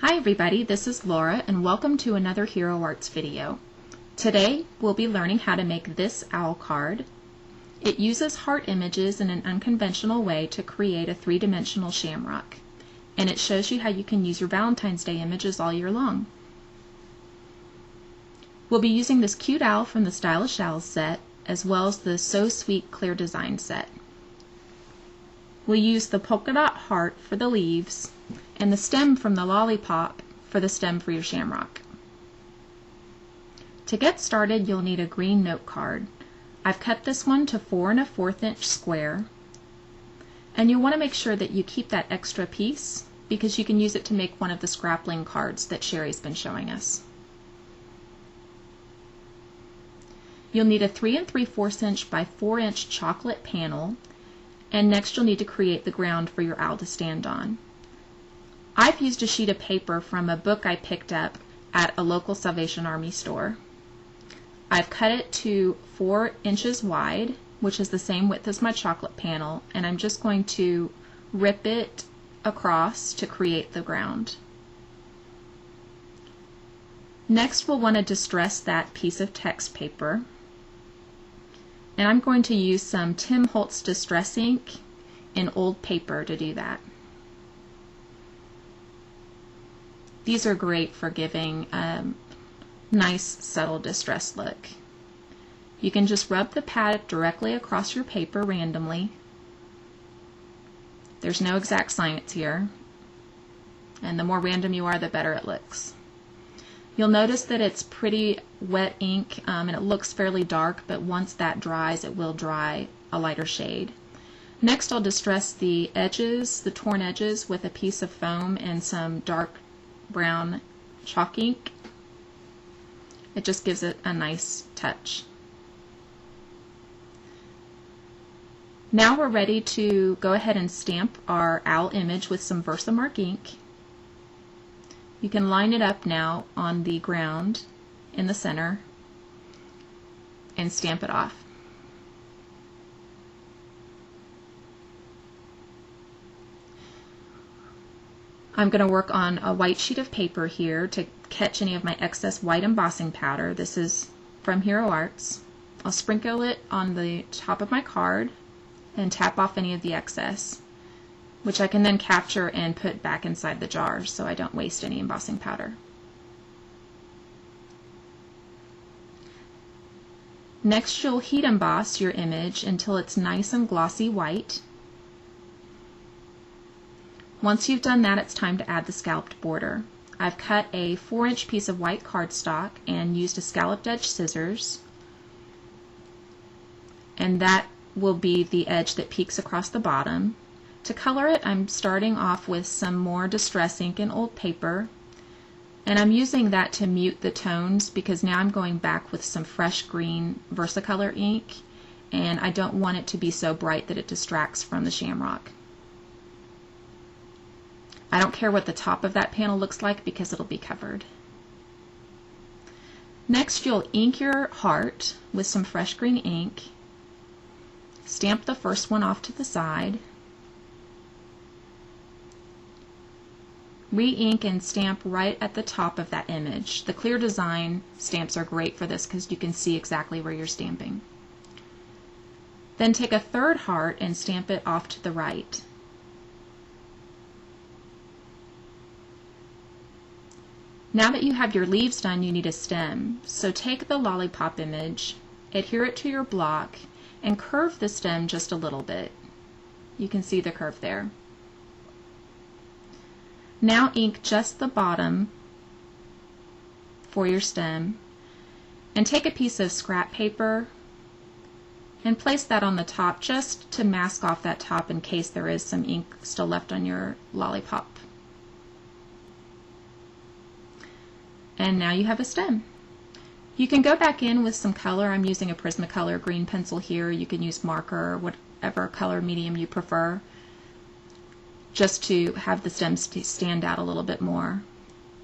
Hi everybody, this is Laura and welcome to another Hero Arts video. Today we'll be learning how to make this owl card. It uses heart images in an unconventional way to create a three-dimensional shamrock. And it shows you how you can use your Valentine's Day images all year long. We'll be using this cute owl from the Stylish Owls set, as well as the So Sweet Clear Design set. We'll use the polka dot heart for the leaves, and the stem from the lollipop for the stem for your shamrock. To get started, you'll need a green note card. I've cut this one to 4 1/4 inch square, and you'll want to make sure that you keep that extra piece because you can use it to make one of the scrappling cards that Sherry's been showing us. You'll need a 3 3/4 inch by 4 inch chocolate panel, and next you'll need to create the ground for your owl to stand on. I've used a sheet of paper from a book I picked up at a local Salvation Army store. I've cut it to 4 inches wide, which is the same width as my chocolate panel, and I'm just going to rip it across to create the ground. Next we'll want to distress that piece of text paper, and I'm going to use some Tim Holtz Distress ink in old paper to do that. These are great for giving a nice subtle distress look. You can just rub the pad directly across your paper randomly. There's no exact science here, and the more random you are, the better it looks. You'll notice that it's pretty wet ink and it looks fairly dark, but once that dries, it will dry a lighter shade. Next, I'll distress the edges, the torn edges, with a piece of foam and some dark brown chalk ink. It just gives it a nice touch. Now we're ready to go ahead and stamp our owl image with some Versamark ink. You can line it up now on the ground in the center and stamp it off. I'm going to work on a white sheet of paper here to catch any of my excess white embossing powder. This is from Hero Arts. I'll sprinkle it on the top of my card and tap off any of the excess, which I can then capture and put back inside the jar so I don't waste any embossing powder. Next, you'll heat emboss your image until it's nice and glossy white. Once you've done that, it's time to add the scalloped border. I've cut a 4 inch piece of white cardstock and used a scalloped edge scissors, and that will be the edge that peeks across the bottom. To color it, I'm starting off with some more distress ink and old paper, and I'm using that to mute the tones because now I'm going back with some fresh green Versacolor ink, and I don't want it to be so bright that it distracts from the shamrock. I don't care what the top of that panel looks like because it'll be covered. Next, you'll ink your heart with some fresh green ink. Stamp the first one off to the side. Re-ink and stamp right at the top of that image. The clear design stamps are great for this because you can see exactly where you're stamping. Then take a third heart and stamp it off to the right. Now that you have your leaves done, you need a stem. So take the lollipop image, adhere it to your block, and curve the stem just a little bit. You can see the curve there. Now ink just the bottom for your stem, and take a piece of scrap paper and place that on the top just to mask off that top in case there is some ink still left on your lollipop. And now you have a stem. You can go back in with some color. I'm using a Prismacolor green pencil here. You can use marker or whatever color medium you prefer, just to have the stems stand out a little bit more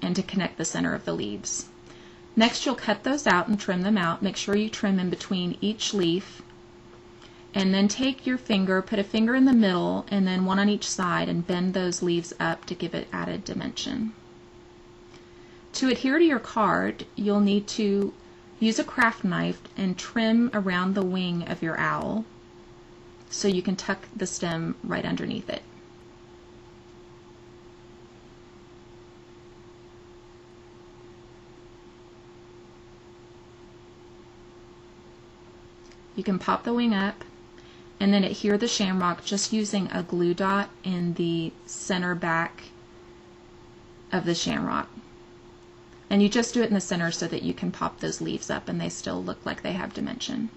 and to connect the center of the leaves. Next, you'll cut those out and trim them out. Make sure you trim in between each leaf, and then take your finger, put a finger in the middle and then one on each side, and bend those leaves up to give it added dimension. To adhere to your card, you'll need to use a craft knife and trim around the wing of your owl so you can tuck the stem right underneath it. You can pop the wing up and then adhere the shamrock just using a glue dot in the center back of the shamrock. And you just do it in the center so that you can pop those leaves up and they still look like they have dimension.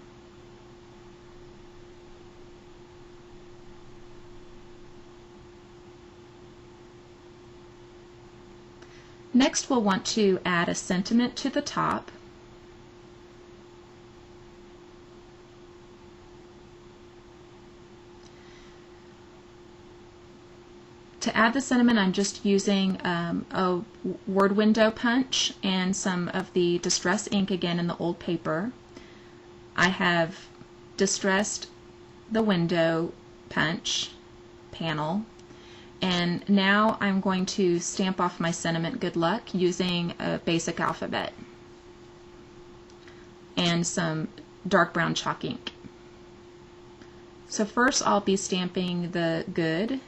Next, we'll want to add a sentiment to the top. To add the sentiment, I'm just using a word window punch and some of the distress ink again in the old paper. I have distressed the window punch panel, and now I'm going to stamp off my sentiment "Good Luck" using a basic alphabet and some dark brown chalk ink. So first I'll be stamping the good.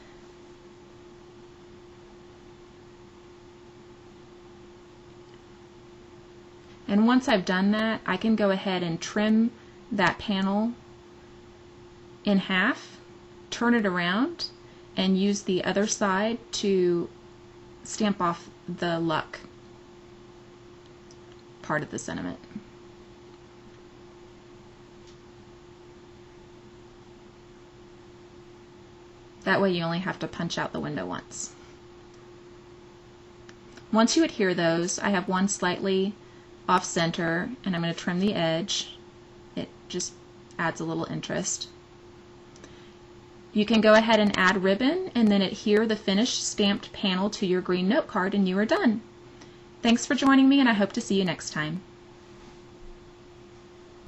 And once I've done that, I can go ahead and trim that panel in half, turn it around, and use the other side to stamp off the luck part of the sentiment. That way you only have to punch out the window once. Once you adhere those, I have one slightly off center, and I'm going to trim the edge. It just adds a little interest. You can go ahead and add ribbon and then adhere the finished stamped panel to your green note card and you are done. Thanks for joining me, and I hope to see you next time.